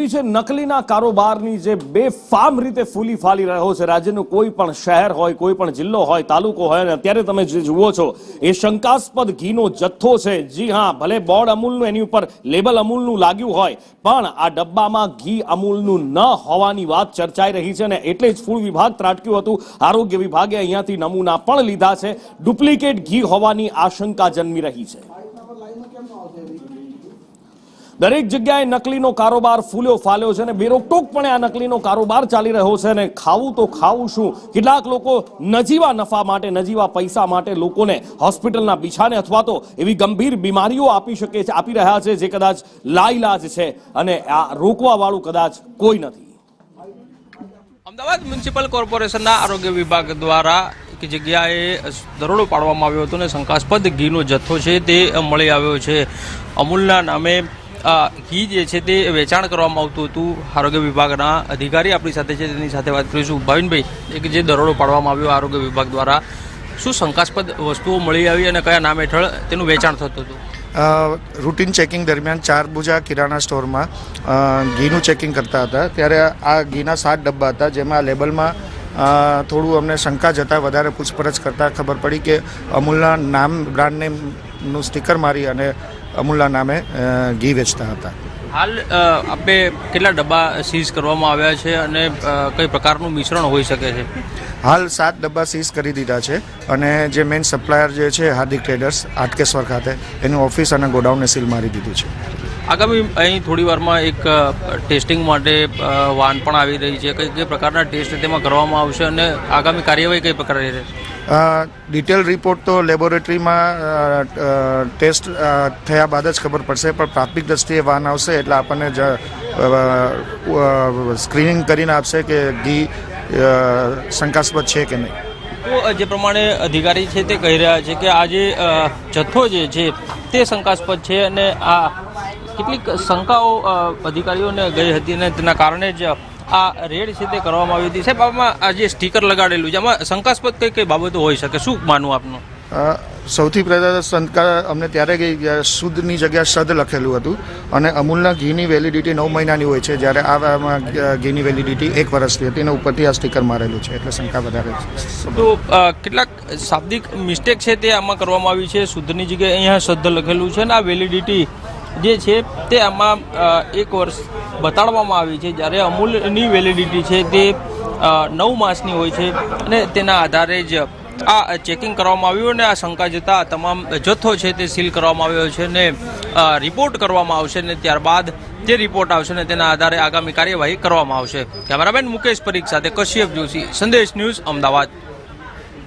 એવી છે નકલીના કારોબારની જે બેફામ રીતે ફૂલી ફાલી રહ્યો છે રાજ્યનું કોઈ પણ શહેર હોય, કોઈ પણ જિલ્લો હોય, તાલુકો હોય, અને અત્યારે તમે જે જુઓ છો એ શંકાસ્પદ ઘીનો જથ્થો છે. જી હા, ભલે બોર્ડ અમૂલનું એની ઉપર લેબલ અમૂલનું લાગ્યું હોય, પણ આ ડબ્બામાં ઘી અમૂલનું ન હોવાની વાત ચર્ચાઈ રહી છે. અને એટલે જ ફૂડ વિભાગ ત્રાટક્યું હતું. આરોગ્ય વિભાગે અહીંયાથી નમૂના પણ લીધા છે. ડુપ્લિકેટ ઘી હોવાની આશંકા જન્મી રહી છે. દરેક જગ્યાએ નકલીનો કારોબાર ફૂલ્યો ફાલ્યો છે અને બેરોકટોકપણે આ નકલીનો કારોબાર ચાલી રહ્યો છે. અને ખાવું તો ખાવું શું? કેટલાક લોકો નજીવા નફા માટે, નજીવા પૈસા માટે લોકોને હોસ્પિટલના બિછાને અથવા તો એવી ગંભીર બીમારીઓ આપી રહ્યા છે જે કદાચ લાઈલાજ છે અને આ રોકવા વાળું કદાચ કોઈ નથી. અમદાવાદ મ્યુનિસિપલ કોર્પોરેશનના આરોગ્ય વિભાગ દ્વારા એક જગ્યાએ દરોડો પાડવામાં આવ્યો હતો અને શંકાસ્પદ ઘીનો જથ્થો છે તે મળી આવ્યો છે. અમૂલના નામે ઘી જે છે તે વેચાણ કરવામાં આવતું હતું. આરોગ્ય વિભાગના અધિકારી આપણી સાથે છે, તેની સાથે વાત કરીશું. ભાવિનભાઈ, એક જે દરોડો પાડવામાં આવ્યો આરોગ્ય વિભાગ દ્વારા, શું શંકાસ્પદ વસ્તુઓ મળી આવી અને કયા નામ હેઠળ તેનું વેચાણ થતું હતું? રૂટીન ચેકિંગ દરમિયાન ચારભુજા કિરાણા સ્ટોરમાં ઘીનું ચેકિંગ કરતા હતા ત્યારે આ ઘીના 7 ડબ્બા હતા, જેમાં લેબલમાં થોડું અમને શંકા જતા વધારે પૂછપરછ કરતાં ખબર પડી કે અમૂલના નામ, બ્રાન્ડ નેમનું સ્ટીકર મારી અને અમૂલના નામે ઘી વેચતા હતા. હાલ આપણે કેટલા ડબ્બા સીઝ કરવામાં આવ્યા છે અને કઈ પ્રકારનું મિશ્રણ હોઈ શકે છે? હાલ 7 ડબ્બા સીઝ કરી દીધા છે અને જે મેઇન સપ્લાયર જે છે હાર્દિક ટ્રેડર્સ હાટકેશ્વર ખાતે, એની ઓફિસ અને ગોડાઉનને સીલ મારી દીધું છે. આગામી અહીં થોડી વારમાં એક ટેસ્ટિંગ માટે વાન પણ આવી રહી છે. કઈ પ્રકારના ટેસ્ટ તેમાં કરવામાં આવશે અને આગામી કાર્યવાહી કઈ પ્રકારની રહેશે? ડિટેલ રિપોર્ટ તો લેબોરેટરીમાં ટેસ્ટ થયા બાદ જ ખબર પડશે, પણ પ્રાથમિક દ્રષ્ટિએ વાન આવશે એટલે આપણને સ્ક્રીનિંગ કરીને આપશે કે ઘી શંકાસ્પદ છે કે નહીં. તો જે પ્રમાણે અધિકારી છે તે કહી રહ્યા છે કે આ જે જથ્થો જે છે તે શંકાસ્પદ છે અને આ કેટલીક શંકાઓ અધિકારીઓને ગઈ હતી અને તેના કારણે જ આ રેડ છે તે કરવામાં આવી હતી. સાહેબ, આમાં આ જે સ્ટીકર લગાડેલું છે આમાં શંકાસ્પદ કઈ કઈ બાબતો હોઈ શકે, શું માનવું આપનું? સૌથી પહેલાં શંકા અમને ત્યારે ગઈ, શુદ્ધની જગ્યાએ શદ લખેલું હતું અને અમૂલના ઘીની વેલિડિટી 9 મહિનાની હોય છે, જ્યારે આમાં ઘીની વેલિડિટી 1 વર્ષની હતી અને ઉપરથી આ સ્ટીકર મારેલું છે, એટલે શંકા વધારે છે. તો કેટલાક શાબ્દિક મિસ્ટેક છે તે આમાં કરવામાં આવી છે. શુદ્ધની જગ્યાએ અહીંયા શબ્દ લખેલું છે અને આ વેલિડિટી જે છે તે આમાં 1 વર્ષ બતાડવામાં આવી છે, જ્યારે અમૂલની વેલિડિટી છે તે 9 માસની હોય છે અને તેના આધારે જ આ ચેકિંગ કરવામાં આવ્યું અને આ શંકા જતા તમામ જથ્થો છે તે સીલ કરવામાં આવ્યો છે અને રિપોર્ટ કરવામાં આવશે અને ત્યારબાદ જે રિપોર્ટ આવશે ને તેના આધારે આગામી કાર્યવાહી કરવામાં આવશે. કેમેરામેન મુકેશ પરીખ સાથે કશ્યપ જોશી, સંદેશ ન્યૂઝ, અમદાવાદ.